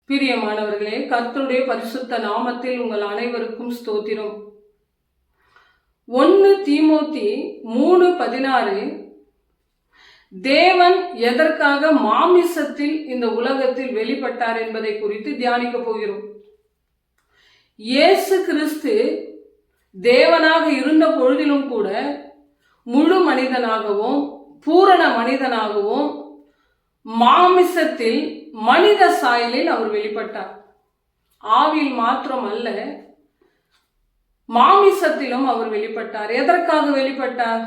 பிரியமானவர்களே, கர்த்தருடைய பரிசுத்த நாமத்தில் உங்கள் அனைவருக்கும் ஸ்தோத்திரம். 1 தீமோத்தி 3:16 தேவன் எதற்காக மாமிசத்தில் இந்த உலகத்தில் வெளிப்பட்டார் என்பதை குறித்து தியானிக்க போகிறோம். இயேசு கிறிஸ்து தேவனாக இருந்த பொழுதிலும் கூட முழு மனிதனாகவும் பூரண மனிதனாகவும் மாமிசத்தில் மனித சாயலில் அவர் வெளிப்பட்டார். ஆவியில் மாத்திரம் அல்ல, மாமிசத்திலும் அவர் வெளிப்பட்டார். எதற்காக வெளிப்பட்டார்?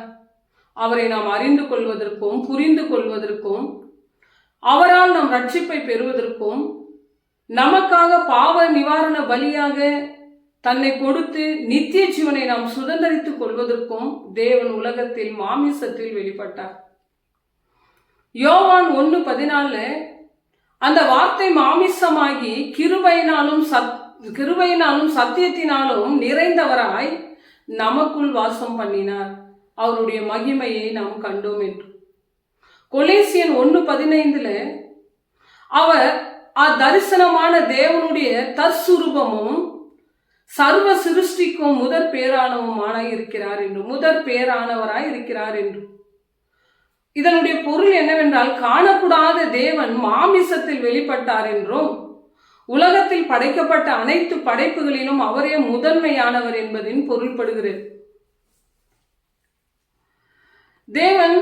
அவரை நாம் அறிந்து கொள்வதற்கும் புரிந்து கொள்வதற்கும் அவரால் நாம் ரட்சிப்பை பெறுவதற்கும் நமக்காக பாவ நிவாரண பலியாக தன்னை கொடுத்து நித்திய ஜீவனை நாம் சுதந்திரித்துக் கொள்வதற்கும் தேவன் உலகத்தில் மாமிசத்தில் வெளிப்பட்டார். யோவான் 1:14 அந்த வார்த்தை மாமிசமாகி கிருபையினாலும் சத்தியத்தினாலும் நிறைந்தவராய் நமக்குள் வாசம் பண்ணினார், அவருடைய மகிமையை நாம் கண்டோம் என்று. கொலேசியன் 1:15 அவர் தரிசனமான தேவனுடைய தற்சுரூபமும் சர்வ சிருஷ்டிக்கும் முதற் பேரானவராய் இருக்கிறார் என்று. இதனுடைய பொருள் என்னவென்றால், காணக்கூடாத தேவன் மாமிசத்தில் வெளிப்பட்டார் என்றும் உலகத்தில் படைக்கப்பட்ட அனைத்து படைப்புகளிலும் அவரே முதன்மையானவர் என்பதின் பொருள்படுகிறது. தேவன்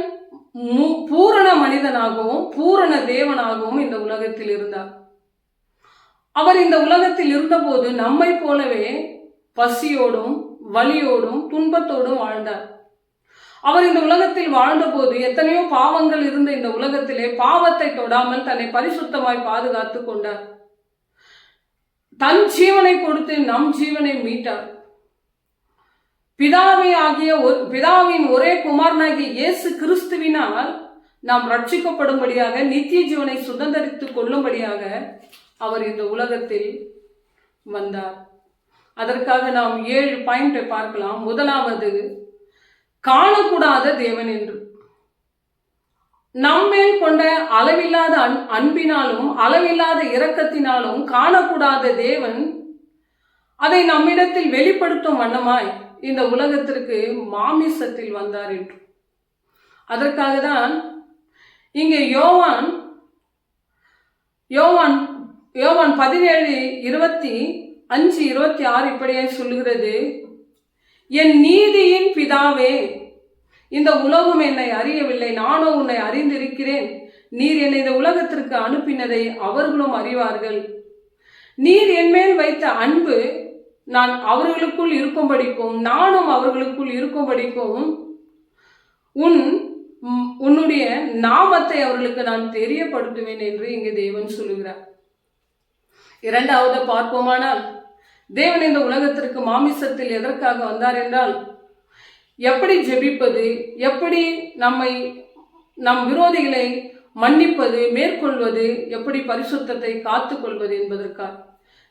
பூரண மனிதனாகவும் பூரண தேவனாகவும் இந்த உலகத்தில் இருந்தார். அவர் இந்த உலகத்தில் இருந்தபோது நம்மை போலவே பசியோடும் வலியோடும் துன்பத்தோடும் வாழ்ந்தார். அவர் இந்த உலகத்தில் வாழ்ந்தபோது எத்தனையோ பாவங்கள் இருந்த இந்த உலகத்திலே பாவத்தை தொடாமல் தன்னை பரிசுத்தமாய் பாதுகாத்து கொண்டார். தன் ஜீவனை கொடுத்து நம் ஜீவனை மீட்டார். பிதாவின் ஒரே குமாரனாகிய இயேசு கிறிஸ்துவினால் நாம் ரட்சிக்கப்படும்படியாக நித்திய ஜீவனை சுதந்திரித்துக் கொள்ளும்படியாக அவர் இந்த உலகத்தில் வந்தார். அதற்காக நாம் 7 பாயிண்டை பார்க்கலாம். முதலாவது, காணக்கூடாத தேவன் என்று. நம்மேல் கொண்ட அளவில்லாத அன்பினாலும் அளவில்லாத இரக்கத்தினாலும் காணக்கூடாத தேவன் அதை நம்மிடத்தில் வெளிப்படுத்தும் வண்ணமாய் இந்த உலகத்திற்கு மாமிசத்தில் வந்தார் என்று. அதற்காக தான் இங்கே யோவான் 17:25-26 இப்படியே சொல்லுகிறது. என் நீதியின் பிதாவே, இந்த உலகம் என்னை அறியவில்லை, நானோ உன்னை அறிந்திருக்கிறேன். நீர் என்னை இந்த உலகத்திற்கு அனுப்பினதை அவர்களும் அறிவார்கள். நீர் என்மேல் வைத்த அன்பு நான் அவர்களுக்குள் இருக்கும்படிக்கும் நானும் அவர்களுக்குள் இருக்கும்படிக்கும் உன்னுடைய நாமத்தை அவர்களுக்கு நான் தெரியப்படுத்துவேன் என்று இங்கே தேவன் சொல்லுகிறார். இரண்டாவது பார்ப்போமானால், தேவன் இந்த உலகத்திற்கு மாமிசத்தில் எதற்காக வந்தார் என்றால், எப்படி ஜெபிப்பது, எப்படி நம் விரோதிகளை மன்னிப்பது, மேற்கொள்வது, எப்படி பரிசுத்தத்தை காத்துக்கொள்வது என்பதற்காக.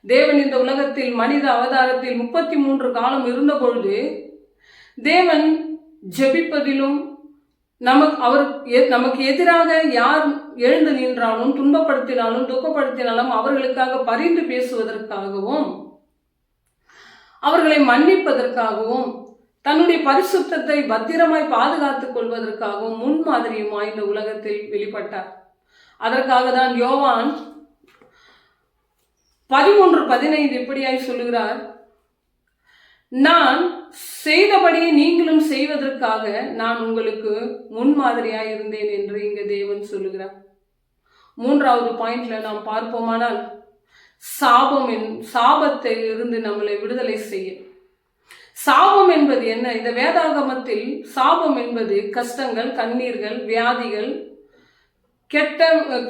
தேவன் இந்த உலகத்தில் மனித அவதாரத்தில் 33 காலம் இருந்த பொழுது தேவன் ஜெபிப்பதிலும் நமக்கு எதிராக யார் எழுந்து நின்றாலும் துன்பப்படுத்தினாலும் துக்கப்படுத்தினாலும் அவர்களுக்காக பரிந்து பேசுவதற்காகவும் அவர்களை மன்னிப்பதற்காகவும் தன்னுடைய பரிசுத்தத்தை பத்திரமாய் பாதுகாத்துக் கொள்வதற்காகவும் முன்மாதிரியுமாய் இந்த உலகத்தில் வெளிப்பட்டார். அதற்காக தான் யோவான் 13:15 இப்படியாய் சொல்லுகிறார். நான் செய்தபடி நீங்களும் செய்வதற்காக நான் உங்களுக்கு முன்மாதிரியாய் இருந்தேன் என்று இங்கு தேவன் சொல்லுகிறார். மூன்றாவது பாயிண்ட்ல நாம் பார்ப்போமானால், சாபத்தில் இருந்து நம்மளை விடுதலை செய்ய. சாபம் என்பது என்ன? இந்த வேதாகமத்தில் சாபம் என்பது கஷ்டங்கள், கண்ணீர்கள், வியாதிகள்,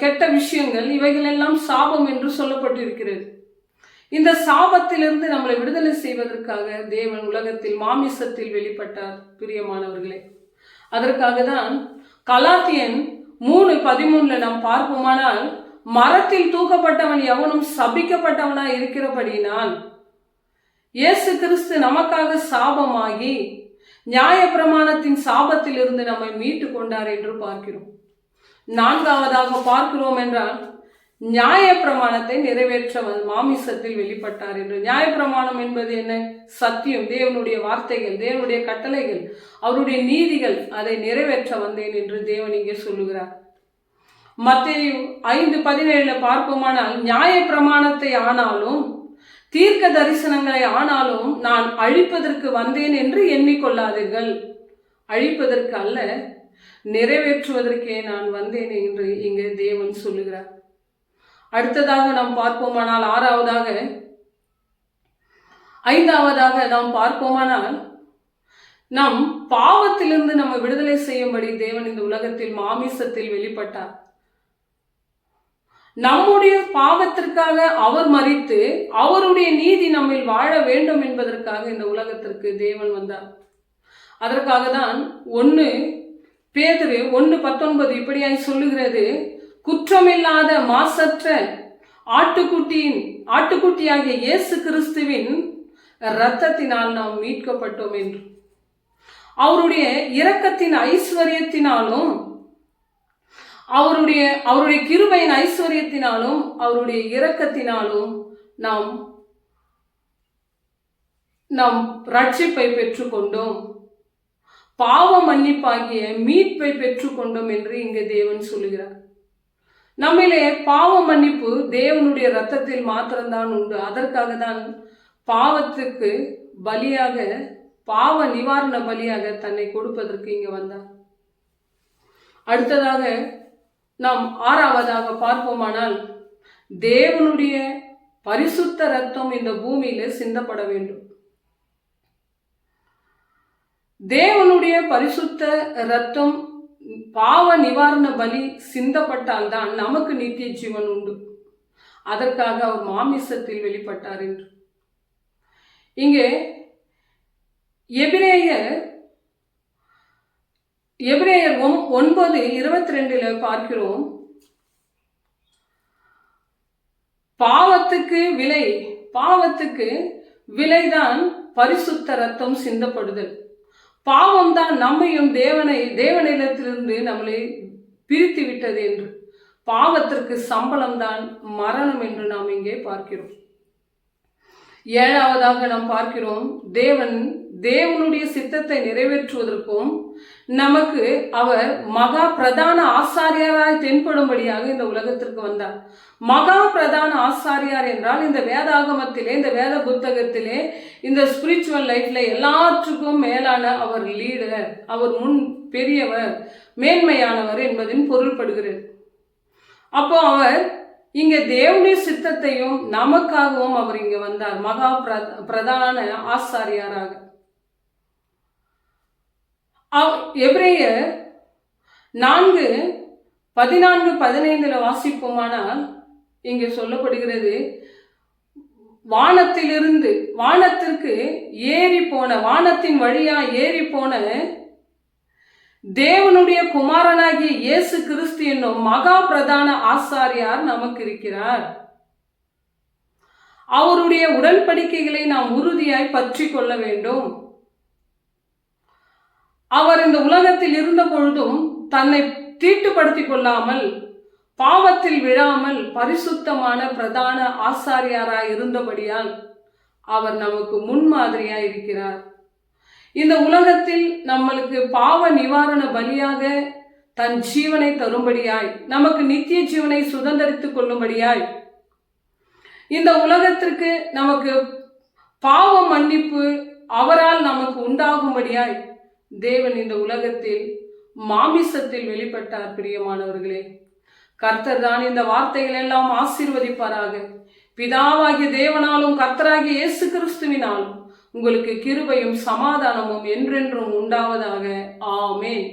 கெட்ட விஷயங்கள், இவைகள் எல்லாம் சாபம் என்று சொல்லப்பட்டிருக்கிறது. இந்த சாபத்திலிருந்து நம்மளை விடுதலை செய்வதற்காக தேவன் உலகத்தில் மாமிசத்தில் வெளிப்பட்டார். பிரியமானவர்களே, அதற்காக தான் கலாத்தியன் 3:13 நாம் பார்ப்போமானால், மரத்தில் தூக்கப்பட்டவன் எவனும் சபிக்கப்பட்டவனாய் இருக்கிறபடியினால் இயேசு கிறிஸ்து நமக்காக சாபமாகி நியாயப்பிரமாணத்தின் சாபத்தில் இருந்து நம்மை மீட்டு கொண்டார் என்று பார்க்கிறோம். நான்காவதாக பார்க்கிறோம் என்றால், நியாயப்பிரமாணத்தை நிறைவேற்ற மாமிசத்தில் வெளிப்பட்டார் என்று. நியாயப்பிரமாணம் என்பது என்ன? சத்தியம், தேவனுடைய வார்த்தைகள், தேவனுடைய கட்டளைகள், அவருடைய நீதிகள், அதை நிறைவேற்ற வந்தேன் என்று தேவன் இங்கே சொல்லுகிறார். மத்தேயு 5:17 பார்ப்போமானால், நியாயப்பிரமாணத்தை ஆனாலும் தீர்க்க தரிசனங்களை ஆனாலும் நான் அழிப்பதற்கு வந்தேன் என்று எண்ணிக்கொள்ளாதீர்கள். அழிப்பதற்கு அல்ல, நிறைவேற்றுவதற்கே நான் வந்தேன் என்று இங்கே தேவன் சொல்லுகிறார். அடுத்ததாக நாம் பார்ப்போமானால், ஐந்தாவதாக நாம் பார்ப்போமானால், நம் பாவத்திலிருந்து நம்ம விடுதலை செய்யும்படி தேவன் இந்த உலகத்தில் மாமிசத்தில் வெளிப்பட்டார். நம்முடைய பாவத்திற்காக அவர் மரித்து அவருடைய நீதி நம்மில் வாழ வேண்டும் என்பதற்காக இந்த உலகத்திற்கு தேவன் வந்தார். அதற்காக தான் 1 பேதுரு 1:19 இப்படியாய் சொல்லுகிறது, குற்றமில்லாத மாசற்ற ஆட்டுக்குட்டியாகிய இயேசு கிறிஸ்துவின் இரத்தத்தினால் நாம் மீட்கப்பட்டோம் என்று. அவருடைய இரக்கத்தின் ஐஸ்வர்யத்தினாலும் அவருடைய கிருபையின் ஐஸ்வர்யத்தினாலும் அவருடைய இரக்கத்தினாலும் நாம் ரட்சிப்பை பெற்றுக்கொண்டோம், பாவ மன்னிப்பாகிய மீட்பை பெற்றுக்கொண்டோம் என்று இங்கே தேவன் சொல்லுகிறார். நம்மிலே பாவ மன்னிப்பு தேவனுடைய இரத்தத்தில் மாத்திரம்தான் உண்டு. அதற்காக தான் பாவத்துக்கு பலியாக, பாவ நிவாரண பலியாக தன்னை கொடுப்பதற்கு இங்க வந்தார். அடுத்ததாக நாம் 6வதாக பார்ப்போமானால், தேவனுடைய பரிசுத்த இரத்தம் இந்த பூமியில சிந்தப்பட வேண்டும். தேவனுடைய பரிசுத்த இரத்தம், பாவ நிவாரண பலி சிந்தப்பட்டால் தான் நமக்கு நித்திய ஜீவன் உண்டு. அதற்காக அவர் மாமிசத்தில் வெளிப்பட்டார் என்று. இங்கே எபிரேயர் 9:22 பார்க்கிறோம், பாவத்துக்கு விலைதான் பரிசுத்த இரத்தம் சிந்தப்படுதல். பாவம் தான் நம்மையும் தேவனிடத்திலிருந்து நம்மளை பிரித்து விட்டது என்று. பாவத்திற்கு சம்பளம் தான் மரணம் என்று நாம் இங்கே பார்க்கிறோம். 7வதாக நாம் பார்க்கிறோம், தேவனுடைய சித்தத்தை நிறைவேற்றுவதற்கும் நமக்கு அவர் மகா பிரதான ஆசாரியாராய் தென்படும்படியாக இந்த உலகத்திற்கு வந்தார். மகா பிரதான ஆசாரியார் என்றால் இந்த வேதாகமத்திலே, இந்த வேத புத்தகத்திலே, இந்த ஸ்பிரிச்சுவல் லைஃப்ல எல்லாற்றுக்கும் மேலான அவர் லீடர், அவர் முன் பெரியவர், மேன்மையானவர் என்பதின் பொருள்படுகிறது. அப்போ அவர் இங்க தேவனுடைய சித்தத்தையும் நமக்காகவும் அவர் இங்க வந்தார், மகா பிரதான ஆசாரியாராக. எபிரேயர் 4:14-15 வாசிப்போமானால் இங்கே சொல்லப்படுகிறது, வானத்திற்கு ஏறி போன, வானத்தின் வழியா ஏறி போன தேவனுடைய குமாரனாகிய இயேசு கிறிஸ்து என்னும் மகா பிரதான ஆசாரியார் நமக்கு இருக்கிறார். அவருடைய உடன்படிக்கைகளை நாம் உறுதியாய் பற்றி கொள்ள வேண்டும். அவர் இந்த உலகத்தில் இருந்த பொழுதும் தன்னை தீட்டுப்படுத்திக் கொள்ளாமல், பாவத்தில் விழாமல் பரிசுத்தமான பிரதான ஆசாரியாராய் இருந்தபடியால் அவர் நமக்கு முன்மாதிரியாய் இருக்கிறார். இந்த உலகத்தில் நம்மளுக்கு பாவ நிவாரண பலியாக தன் ஜீவனை தரும்படியாய், நமக்கு நித்திய ஜீவனை சுதந்திரித்துக் கொள்ளும்படியாய், இந்த உலகத்திற்கு நமக்கு பாவ மன்னிப்பு அவரால் நமக்கு உண்டாகும்படியாய் தேவன் இந்த உலகத்தில் மாமிசத்தில் வெளிப்பட்டார். பிரியமானவர்களே, கர்த்தர் தான் இந்த வார்த்தைகள் எல்லாம் ஆசீர்வதிப்பாராக. பிதாவாகிய தேவனாலும் கர்த்தராகிய இயேசு கிறிஸ்துவினாலும் உங்களுக்கு கிருபையும் சமாதானமும் என்றென்றும் உண்டாவதாக. ஆமென்.